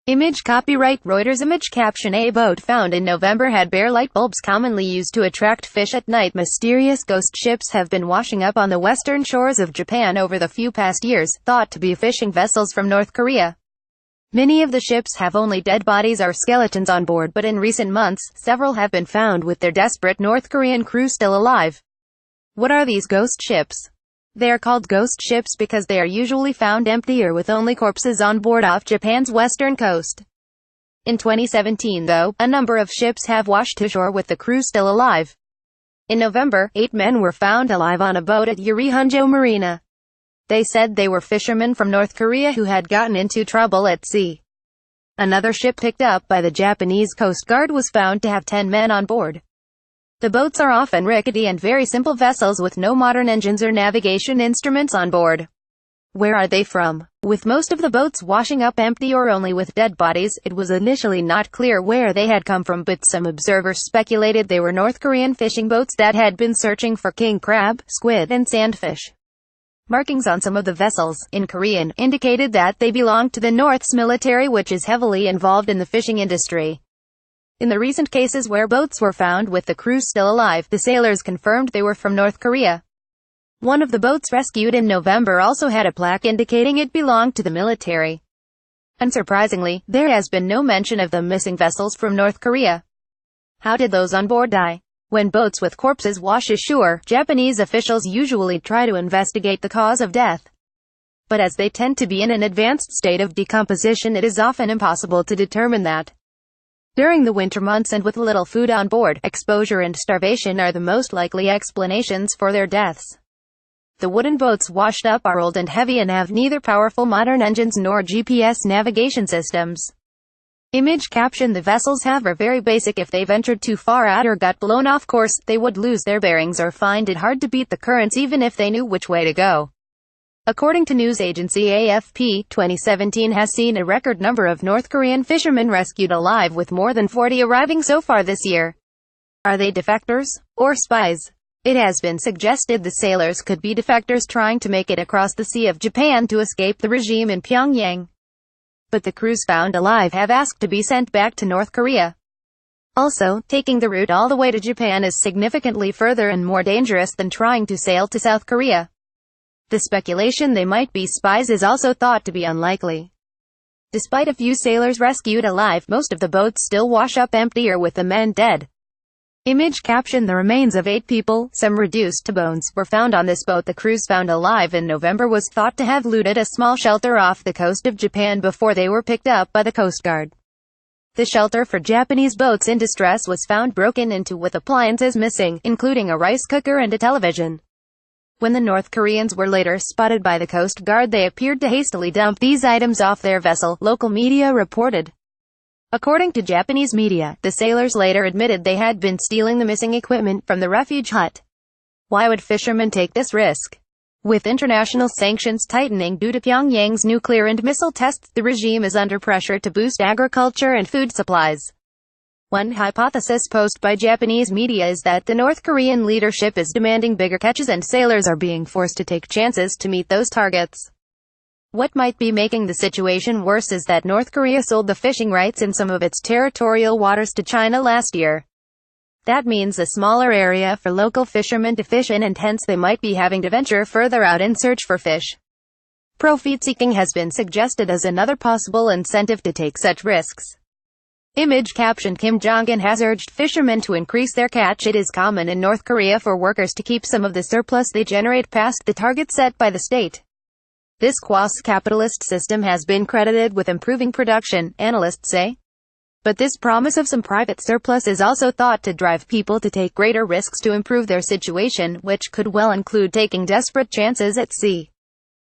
Image copyright Reuters. Image caption: A boat found in November had bare light bulbs commonly used to attract fish at night. Mysterious ghost ships have been washing up on the western shores of Japan over the few past years, thought to be fishing vessels from North Korea. Many of the ships have only dead bodies or skeletons on board, but in recent months, several have been found with their desperate North Korean crew still alive. What are these ghost ships? They are called ghost ships because they are usually found empty or with only corpses on board off Japan's western coast. In 2017, though, a number of ships have washed to shore with the crew still alive. In November, 8 men were found alive on a boat at Yorihunjo Marina. They said they were fishermen from North Korea who had gotten into trouble at sea. Another ship picked up by the Japanese Coast Guard was found to have 10 men on board. The boats are often rickety and very simple vessels with no modern engines or navigation instruments on board. Where are they from? With most of the boats washing up empty or only with dead bodies, it was initially not clear where they had come from, but some observers speculated they were North Korean fishing boats that had been searching for king crab, squid, and sandfish. Markings on some of the vessels, in Korean, indicated that they belonged to the North's military, which is heavily involved in the fishing industry. In the recent cases where boats were found with the crew still alive, the sailors confirmed they were from North Korea. One of the boats rescued in November also had a plaque indicating it belonged to the military. Unsurprisingly, there has been no mention of the missing vessels from North Korea. How did those on board die? When boats with corpses wash ashore, Japanese officials usually try to investigate the cause of death. But as they tend to be in an advanced state of decomposition, it is often impossible to determine that. During the winter months and with little food on board, exposure and starvation are the most likely explanations for their deaths. The wooden boats washed up are old and heavy and have neither powerful modern engines nor GPS navigation systems. Image caption: The vessels are very basic. If they ventured too far out or got blown off course, they would lose their bearings or find it hard to beat the currents even if they knew which way to go. According to news agency AFP, 2017 has seen a record number of North Korean fishermen rescued alive, with more than 40 arriving so far this year. Are they defectors? Or spies? It has been suggested the sailors could be defectors trying to make it across the Sea of Japan to escape the regime in Pyongyang. But the crews found alive have asked to be sent back to North Korea. Also, taking the route all the way to Japan is significantly further and more dangerous than trying to sail to South Korea. The speculation they might be spies is also thought to be unlikely. Despite a few sailors rescued alive, most of the boats still wash up empty or with the men dead. Image caption: The remains of 8 people, some reduced to bones, were found on this boat the crews found alive in November was thought to have looted a small shelter off the coast of Japan before they were picked up by the Coast Guard. The shelter for Japanese boats in distress was found broken into with appliances missing, including a rice cooker and a television. When the North Koreans were later spotted by the Coast Guard, they appeared to hastily dump these items off their vessel, local media reported. According to Japanese media, the sailors later admitted they had been stealing the missing equipment from the refuge hut. Why would fishermen take this risk? With international sanctions tightening due to Pyongyang's nuclear and missile tests, the regime is under pressure to boost agriculture and food supplies. One hypothesis posed by Japanese media is that the North Korean leadership is demanding bigger catches and sailors are being forced to take chances to meet those targets. What might be making the situation worse is that North Korea sold the fishing rights in some of its territorial waters to China last year. That means a smaller area for local fishermen to fish in, and hence they might be having to venture further out in search for fish. Profit-seeking has been suggested as another possible incentive to take such risks. Image caption: Kim Jong-un has urged fishermen to increase their catch. It is common in North Korea for workers to keep some of the surplus they generate past the target set by the state. This quasi-capitalist system has been credited with improving production, analysts say. But this promise of some private surplus is also thought to drive people to take greater risks to improve their situation, which could well include taking desperate chances at sea.